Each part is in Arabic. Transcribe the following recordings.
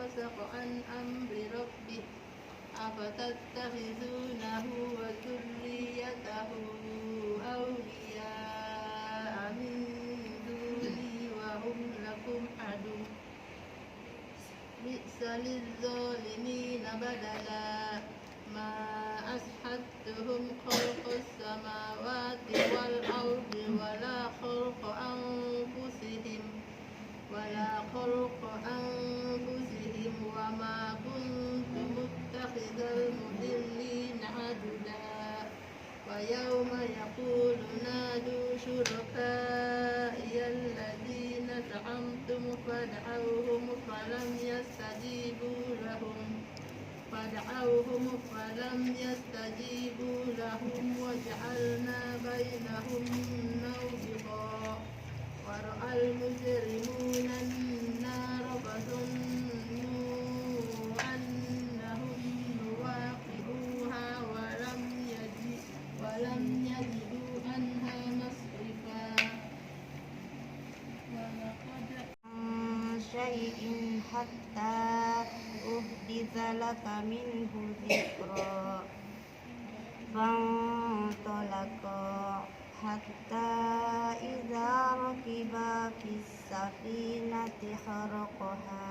فسق عن أمر ربه أفتتخذونه وذريته أولياء من دوني وهم لكم عدو بئس للظالمين بدلا ما أشهدتهم خلق السماوات والأرض ولا خلق أنفسهم وما كنت متخذ المضلين عضدا ويوم يقول نادوا شركائي الذين زعمتم فدعوهم فلم يستجيبوا لهم وجعلنا بينهم موبقا ورأى المجرمون النار فظنوا أنهم مواقعوها ولم يجدوا عنها مصرفا ولقد شيء حتى أحدث لك منه ذكرا فانطلقا حتى إذا ركبا في السفينة خرقها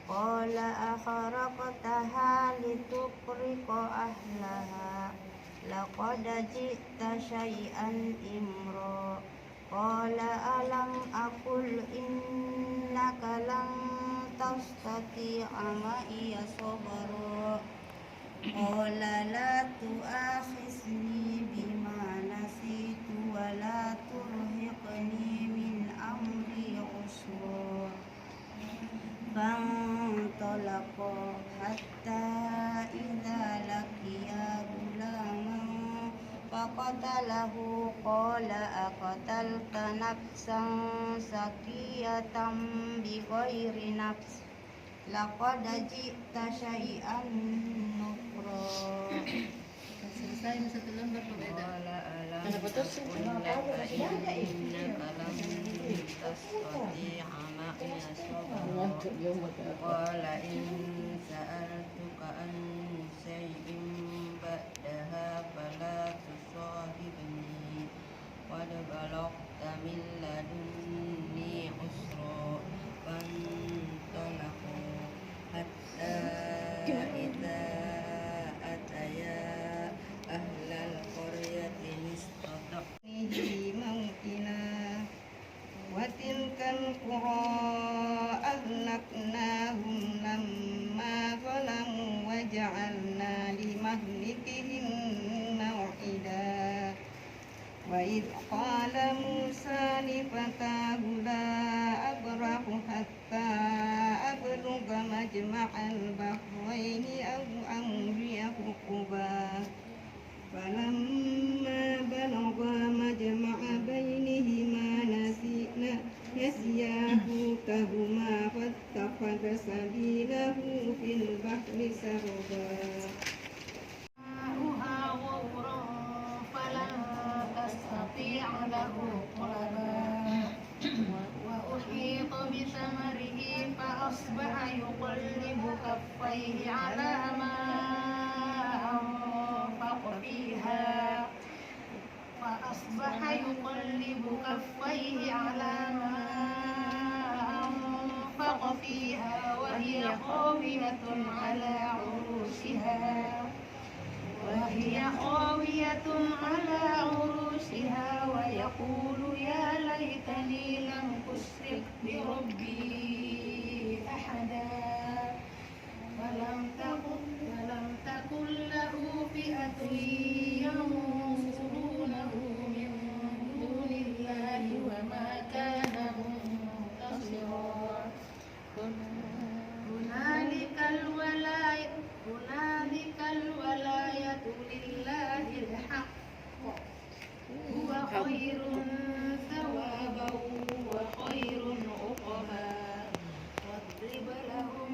قال أخرقتها لتغرق أهلها لقد جئت شيئا إمرا قال ألم أقل إنك لن تستطيع معي صبرا قال لا تؤاخذني بما نسيت ولا ترهقني من أمري عسرا فانطلقا حتى إذا لقيا غلاما فقتله قال أقتلت نفسا زكية بغير نفس لقد جئت شيئا نكرا. Selesai, satu lembar berbeda. Kenapa terus? Innaka lam tastati'a ma'iya sabra. Qala in sa'altuka an shay'in ba'daha fala tusahibni qad balaghta min ladunni usra. Fantalaqu hatta idza ataya ahlal qaryati istata'a mawtina wa tilkal qura ahlaknahum lamma zalamu wa ja'alna limahlikihim maw'ida wa idh qala Musa lifatahu la abrahu hatta ablugha majma'al bahraini aw amriya huquba falamma balagha majma'a bainihima nasiya hutahuma fattakhadha sabilahu fil bahri saraba وأحيط بثمره فأصبح يقلب كفيه على ما أنفق فيها وهي خاوية على عروشها ويقول يا ليتني لم أشرك بربي أحدا ولم تكن له فئة ينصرونه من دون الله وما كان منتصرا هنالك الولاية لله الحق هو خير ثوابا وخير عقبا واضرب لهم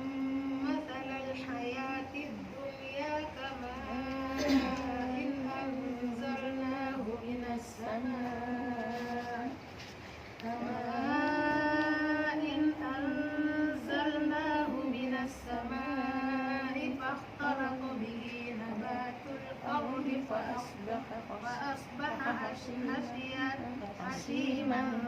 مثل الحياة الدنيا كماء إن حسيما